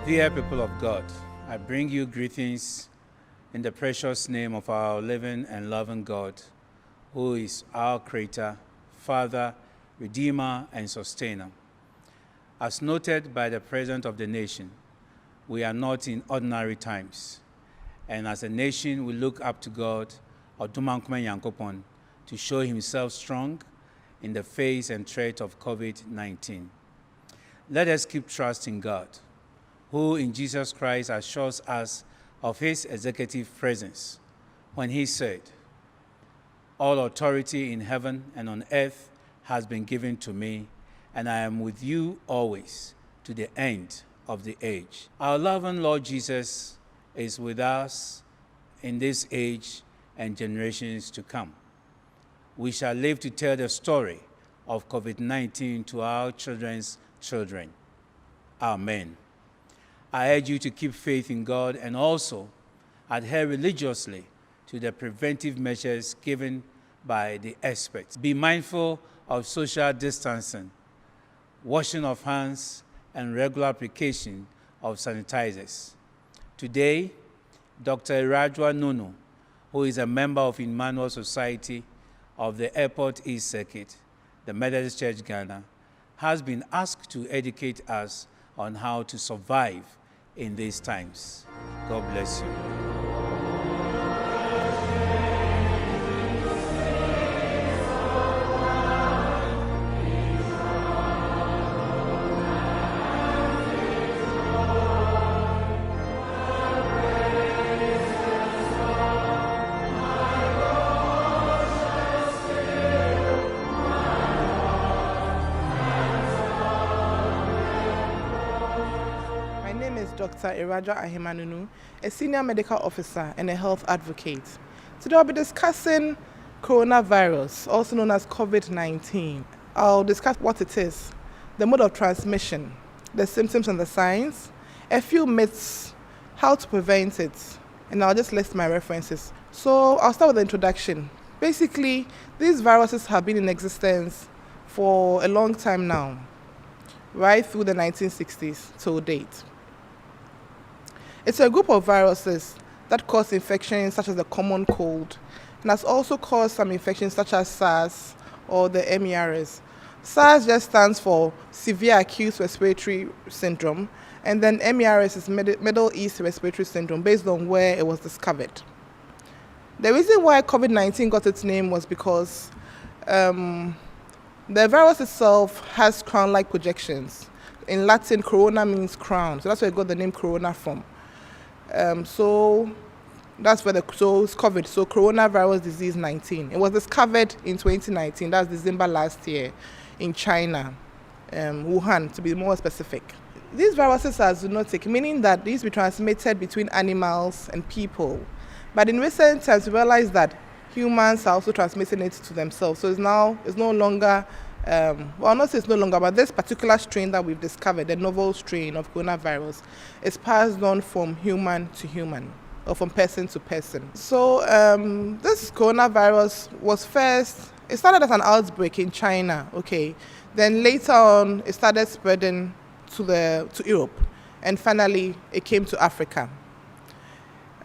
Dear people of God, I bring you greetings in the precious name of our living and loving God, who is our Creator, Father, Redeemer, and Sustainer. As noted by the President of the nation, we are not in ordinary times, and as a nation we look up to God, Odumankuma Yankopon, to show himself strong in the face and threat of COVID-19. Let us keep trusting God, who in Jesus Christ assures us of his executive presence when he said, "All authority in heaven and on earth has been given to me, and I am with you always to the end of the age." Our loving Lord Jesus is with us in this age and generations to come. We shall live to tell the story of COVID-19 to our children's children. Amen. I urge you to keep faith in God and also adhere religiously to the preventive measures given by the experts. Be mindful of social distancing, washing of hands, and regular application of sanitizers. Today, Dr. Adjoa Nunoo, who is a member of Emmanuel Society of the Airport East Circuit, the Methodist Church Ghana, has been asked to educate us on how to survive in these times. God bless you. Dr. Ahimah Nunoo, a senior medical officer and a health advocate. Today I'll be discussing coronavirus, also known as COVID-19. I'll discuss what it is, the mode of transmission, the symptoms and the signs, a few myths, how to prevent it, and I'll just list my references. So I'll start with the introduction. Basically, these viruses have been in existence for a long time now, right through the 1960s till date. It's a group of viruses that cause infections such as the common cold, and has also caused some infections such as SARS or the MERS. SARS just stands for Severe Acute Respiratory Syndrome, and then MERS is Middle East Respiratory Syndrome, based on where it was discovered. The reason why COVID-19 got its name was because the virus itself has crown-like projections. In Latin, corona means crown, so that's where it got the name corona from. So that's where it's COVID. So coronavirus disease 19. It was discovered in 2019. That's December last year in China, Wuhan to be more specific. These viruses are zoonotic, meaning that these be transmitted between animals and people. But in recent times, we realized that humans are also transmitting it to themselves. So it's no longer. Not say it's no longer, but this particular strain that we've discovered, the novel strain of coronavirus, is passed on from human to human, or from person to person. So this coronavirus it started as an outbreak in China, okay. Then later on, it started spreading to Europe, and finally, it came to Africa.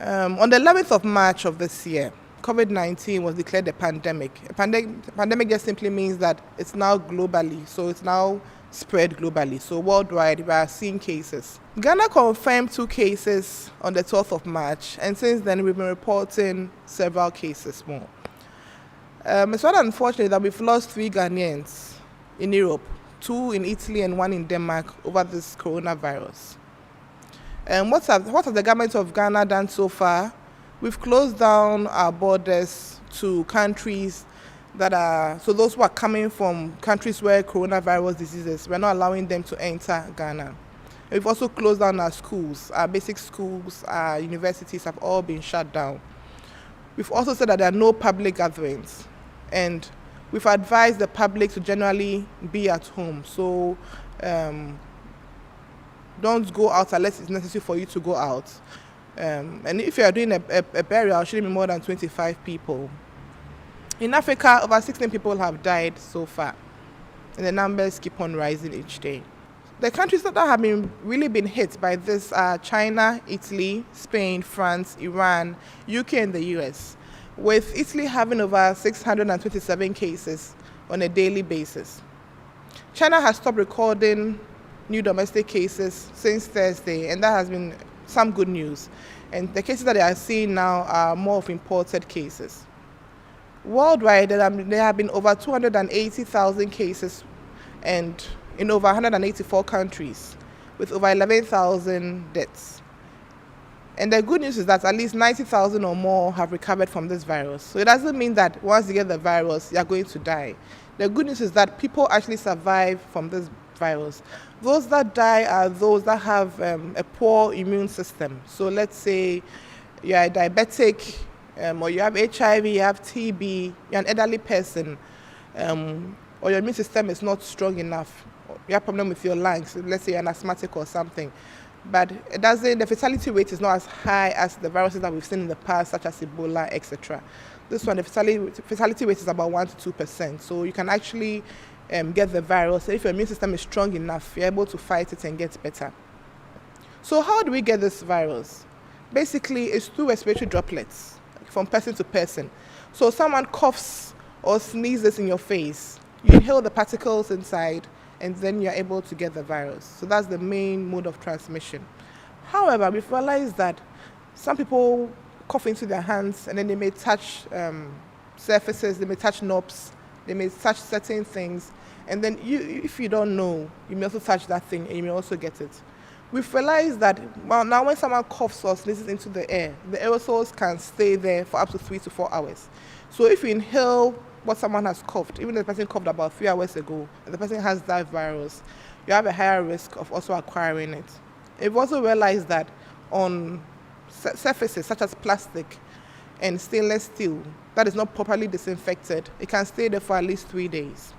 On the 11th of March of this year, COVID-19 was declared a pandemic. A pandemic just simply means that it's now globally, so it's now spread globally. So worldwide, we are seeing cases. Ghana confirmed 2 cases on the 12th of March, and since then we've been reporting several cases more. It's rather unfortunate that we've lost 3 Ghanaians in Europe, 2 in Italy and 1 in Denmark over this coronavirus. What has the government of Ghana done so far? We've closed down our borders to countries so those who are coming from countries where coronavirus diseases, we're not allowing them to enter Ghana. We've also closed down our schools. Our basic schools, our universities have all been shut down. We've also said that there are no public gatherings, and we've advised the public to generally be at home. So don't go out unless it's necessary for you to go out. And if you are doing a burial, it shouldn't be more than 25 people. In Africa, over 16 people have died so far, and the numbers keep on rising each day. The countries that have really been hit by this are China, Italy, Spain, France, Iran, UK, and the US, with Italy having over 627 cases on a daily basis. China has stopped recording new domestic cases since Thursday, and that has been some good news. And the cases that they are seeing now are more of imported cases. Worldwide, there have been over 280,000 cases and in over 184 countries, with over 11,000 deaths. And the good news is that at least 90,000 or more have recovered from this virus. So it doesn't mean that once you get the virus, you're going to die. The good news is that people actually survive from this virus. Those that die are those that have a poor immune system. So let's say you're a diabetic, or you have HIV, you have TB, you're an elderly person, or your immune system is not strong enough, or you have a problem with your lungs, let's say you're an asthmatic or something. But the fatality rate is not as high as the viruses that we've seen in the past, such as Ebola, etc. This one, the fatality rate is about 1% to 2%. So you can actually get the virus. If your immune system is strong enough, you're able to fight it and get better. So how do we get this virus? Basically, it's through respiratory droplets from person to person. So someone coughs or sneezes in your face, you inhale the particles inside, and then you're able to get the virus. So that's the main mode of transmission. However, we've realized that some people cough into their hands, and then they may touch surfaces, they may touch knobs, they may touch certain things, and then if you don't know, you may also touch that thing and you may also get it. We've realized that, well, now when someone coughs or sneezes into the air, the aerosols can stay there for up to 3 to 4 hours. So if you inhale what someone has coughed, even if the person coughed about 3 hours ago, and the person has that virus, you have a higher risk of also acquiring it. We've also realized that on surfaces such as plastic and stainless steel that is not properly disinfected, it can stay there for at least 3 days.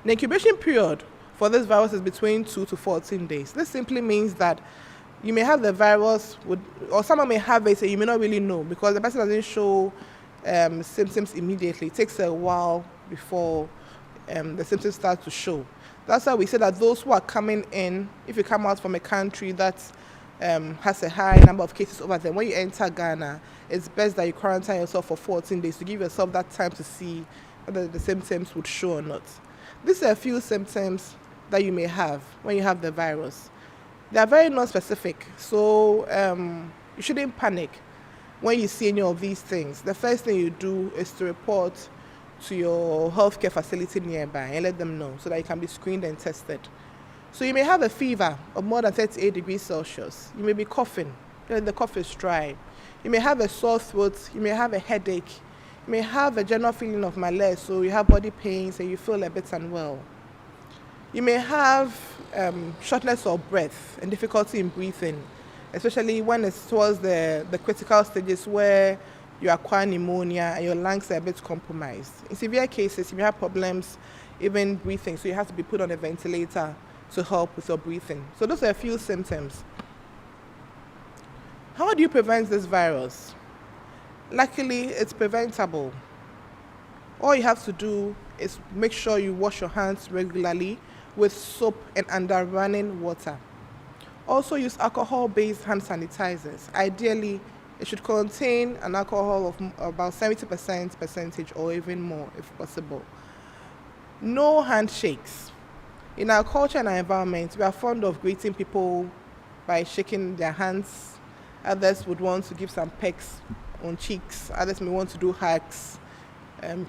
The incubation period for this virus is between 2 to 14 days. This simply means that you may have the virus, or someone may have it, and you may not really know because the person doesn't show symptoms immediately. It takes a while before the symptoms start to show. That's why we say that those who are coming in, if you come out from a country that has a high number of cases over there, when you enter Ghana, it's best that you quarantine yourself for 14 days to give yourself that time to see whether the symptoms would show or not. These are a few symptoms that you may have when you have the virus. They are very non-specific, so you shouldn't panic when you see any of these things. The first thing you do is to report to your healthcare facility nearby and let them know so that you can be screened and tested. So you may have a fever of more than 38 degrees Celsius. You may be coughing, the cough is dry. You may have a sore throat, you may have a headache, you may have a general feeling of malaise, so you have body pains and you feel a bit unwell. You may have shortness of breath and difficulty in breathing, especially when it's towards the critical stages where you acquire pneumonia and your lungs are a bit compromised. In severe cases, you may have problems even breathing, so you have to be put on a ventilator to help with your breathing. So those are a few symptoms. How do you prevent this virus? Luckily, it's preventable. All you have to do is make sure you wash your hands regularly with soap and under running water. Also use alcohol-based hand sanitizers. Ideally, it should contain an alcohol of about 70% percentage or even more if possible. No handshakes. In our culture and our environment, we are fond of greeting people by shaking their hands. Others would want to give some pecks on cheeks. Others may want to do hugs,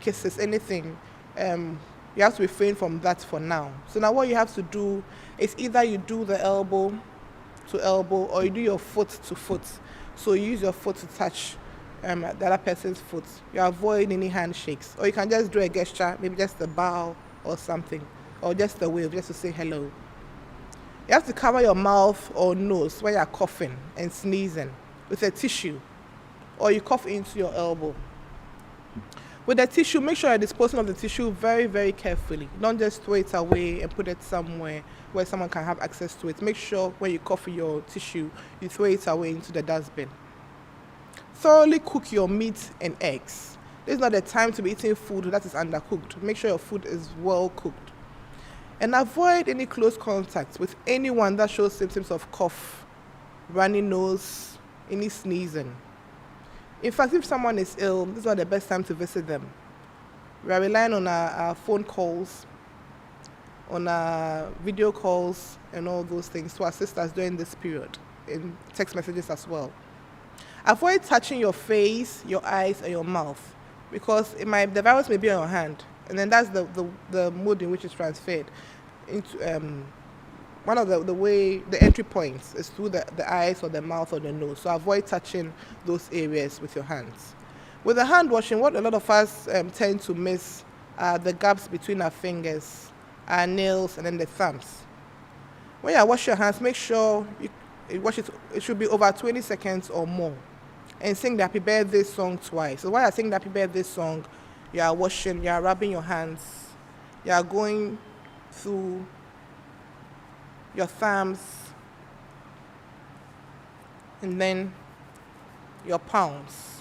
kisses, anything. You have to refrain from that for now. So now what you have to do is either you do the elbow to elbow or you do your foot to foot. So you use your foot to touch the other person's foot. You avoid any handshakes. Or you can just do a gesture, maybe just a bow or something, or just a wave, just to say hello. You have to cover your mouth or nose when you're coughing and sneezing with a tissue, or you cough into your elbow. With the tissue, make sure you're disposing of the tissue very, very carefully. Don't just throw it away and put it somewhere where someone can have access to it. Make sure when you cough your tissue, you throw it away into the dustbin. Thoroughly cook your meat and eggs. This is not the time to be eating food that is undercooked. Make sure your food is well cooked. And avoid any close contact with anyone that shows symptoms of cough, runny nose, any sneezing. In fact, if someone is ill, this is not the best time to visit them. We are relying on our phone calls, on our video calls, and all those things to assist us during this period, in text messages as well. Avoid touching your face, your eyes, or your mouth, because the virus may be on your hand, and then that's the mode in which it's transferred into one of the entry points is through the eyes or the mouth or the nose. So avoid touching those areas with your hands. With the hand washing, what a lot of us tend to miss are the gaps between our fingers, our nails, and then the thumbs. When you wash your hands, make sure it should be over 20 seconds or more. And sing the Happy Birthday song twice. So while you're singing the Happy Birthday song, you are washing, you are rubbing your hands, you are going through your thumbs, and then your palms.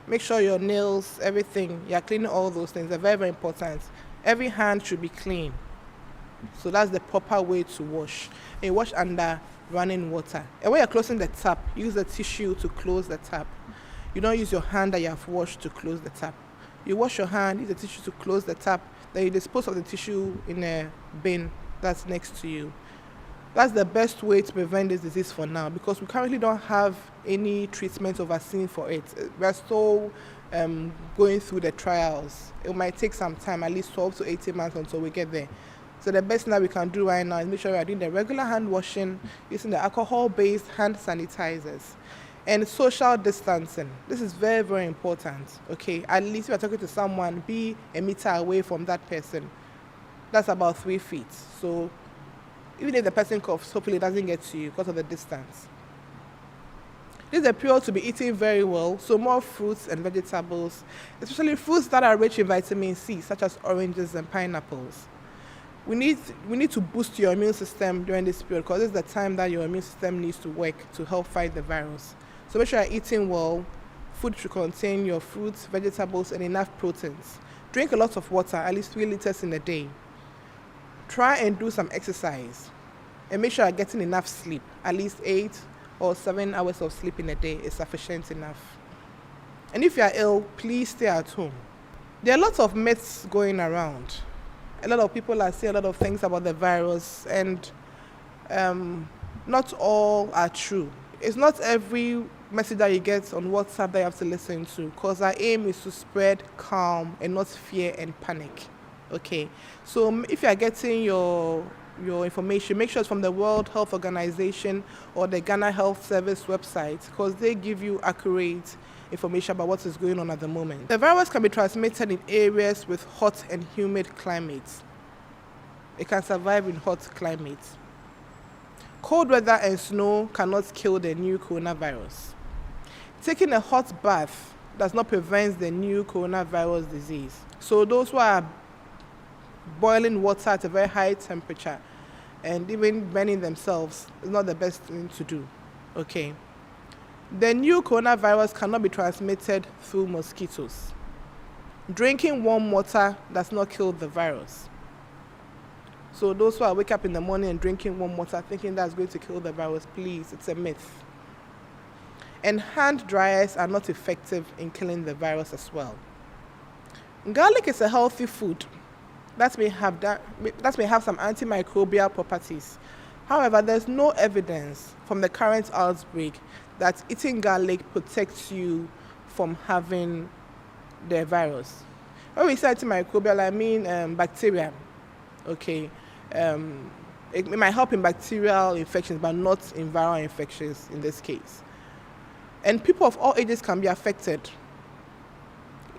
Make sure your nails, everything, you are cleaning all those things. They're very, very important. Every hand should be clean. So that's the proper way to wash. And you wash under running water. And when you're closing the tap, use the tissue to close the tap. You don't use your hand that you have washed to close the tap. You wash your hand, use the tissue to close the tap, then you dispose of the tissue in a bin that's next to you. That's the best way to prevent this disease for now, because we currently don't have any treatment or vaccine for it. We're still going through the trials. It might take some time, at least 12 to 18 months until we get there. So the best thing that we can do right now is make sure we are doing the regular hand washing, using the alcohol-based hand sanitizers, and social distancing. This is very, very important, okay? At least if you're talking to someone, be a meter away from that person. That's about 3 feet. So even if the person coughs, hopefully it doesn't get to you because of the distance. This is a period to be eating very well, so more fruits and vegetables, especially fruits that are rich in vitamin C, such as oranges and pineapples. We need to boost your immune system during this period, because this is the time that your immune system needs to work to help fight the virus. So make sure you're eating well. Food should contain your fruits, vegetables, and enough proteins. Drink a lot of water, at least 3 liters in a day. Try and do some exercise. And make sure you're getting enough sleep. At least 8 or 7 hours of sleep in a day is sufficient enough. And if you're ill, please stay at home. There are lots of myths going around. A lot of people are saying a lot of things about the virus, and not all are true. It's not every message that you get on WhatsApp that you have to listen to, because our aim is to spread calm and not fear and panic. Okay, so if you are getting your information, make sure it's from the World Health Organization or the Ghana Health Service website, because they give you accurate information about what is going on at the moment. The virus can be transmitted in areas with hot and humid climates. It can survive in hot climates. Cold weather and snow cannot kill the new coronavirus. Taking a hot bath does not prevent the new coronavirus disease. So those who are boiling water at a very high temperature and even burning themselves is not the best thing to do. Okay. The new coronavirus cannot be transmitted through mosquitoes. Drinking warm water does not kill the virus. So those who are wake up in the morning and drinking warm water thinking that's going to kill the virus, please, it's a myth. And hand dryers are not effective in killing the virus as well. Garlic is a healthy food that may have some antimicrobial properties. However, there's no evidence from the current outbreak that eating garlic protects you from having the virus. When we say antimicrobial, I mean bacteria. Okay, it might help in bacterial infections, but not in viral infections in this case. And people of all ages can be affected.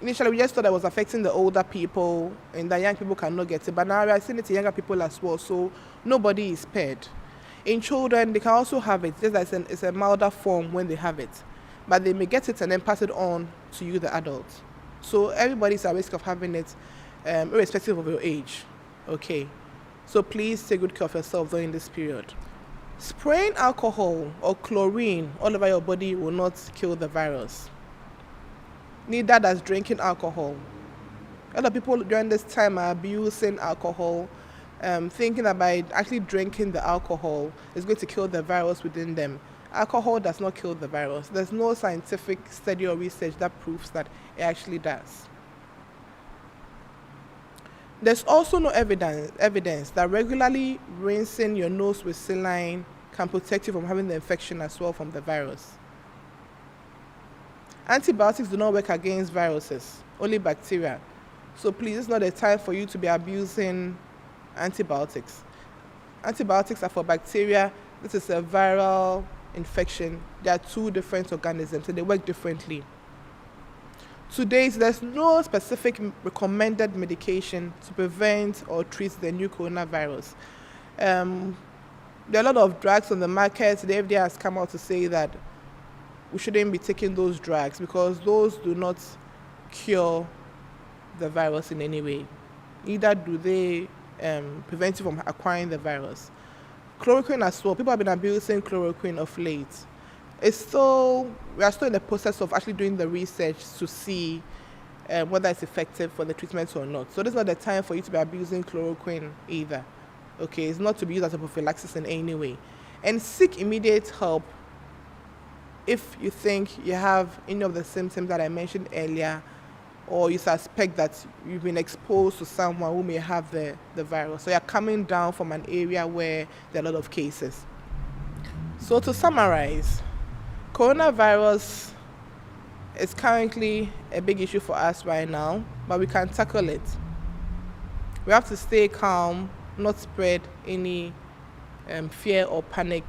Initially, we just thought it was affecting the older people and the young people cannot get it, but now we are seeing it in younger people as well, so nobody is spared. In children, they can also have it, just like it's a milder form when they have it, but they may get it and then pass it on to you, the adult. So everybody's at risk of having it, irrespective of your age. Okay, so please take good care of yourself during this period. Spraying alcohol or chlorine all over your body will not kill the virus. Neither does drinking alcohol. A lot of people during this time are abusing alcohol, thinking that by actually drinking the alcohol is going to kill the virus within them. Alcohol does not kill the virus. There's no scientific study or research that proves that it actually does. There's also no evidence that regularly rinsing your nose with saline can protect you from having the infection as well from the virus. Antibiotics do not work against viruses, only bacteria. So please, it's not a time for you to be abusing antibiotics. Antibiotics are for bacteria. This is a viral infection. They are two different organisms, and they work differently. To date, there's no specific recommended medication to prevent or treat the new coronavirus. There are a lot of drugs on the market. The FDA has come out to say that we shouldn't be taking those drugs because those do not cure the virus in any way. Neither do they prevent you from acquiring the virus. Chloroquine as well. People have been abusing chloroquine of late. We are still in the process of actually doing the research to see whether it's effective for the treatment or not. So this is not the time for you to be abusing chloroquine either. Okay, it's not to be used as a prophylaxis in any way. And seek immediate help if you think you have any of the symptoms that I mentioned earlier, or you suspect that you've been exposed to someone who may have the virus. So you're coming down from an area where there are a lot of cases. So to summarize, coronavirus is currently a big issue for us right now, but we can tackle it. We have to stay calm, not spread any fear or panic.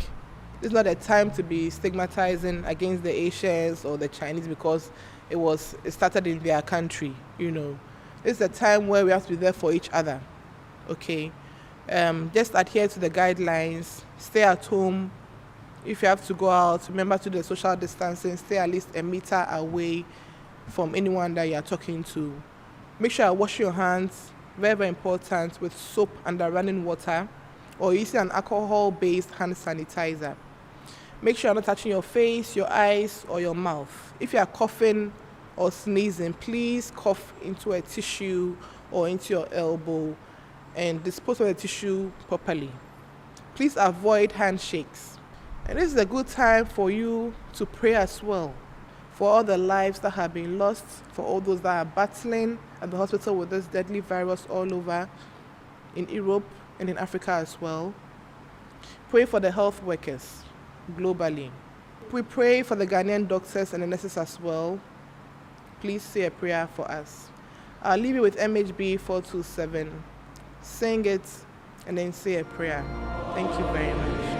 This is not a time to be stigmatizing against the Asians or the Chinese because it started in their country, It's a time where we have to be there for each other, okay? Just adhere to the guidelines, stay at home. If you have to go out, remember to do the social distancing, stay at least a meter away from anyone that you are talking to. Make sure you wash your hands, very, very important, with soap and running water, or using an alcohol-based hand sanitizer. Make sure you're not touching your face, your eyes, or your mouth. If you are coughing or sneezing, please cough into a tissue or into your elbow and dispose of the tissue properly. Please avoid handshakes. And this is a good time for you to pray as well for all the lives that have been lost, for all those that are battling at the hospital with this deadly virus all over in Europe and in Africa as well. Pray for the health workers globally. We pray for the Ghanaian doctors and the nurses as well. Please say a prayer for us. I'll leave you with MHB 427. Sing it and then say a prayer. Thank you very much.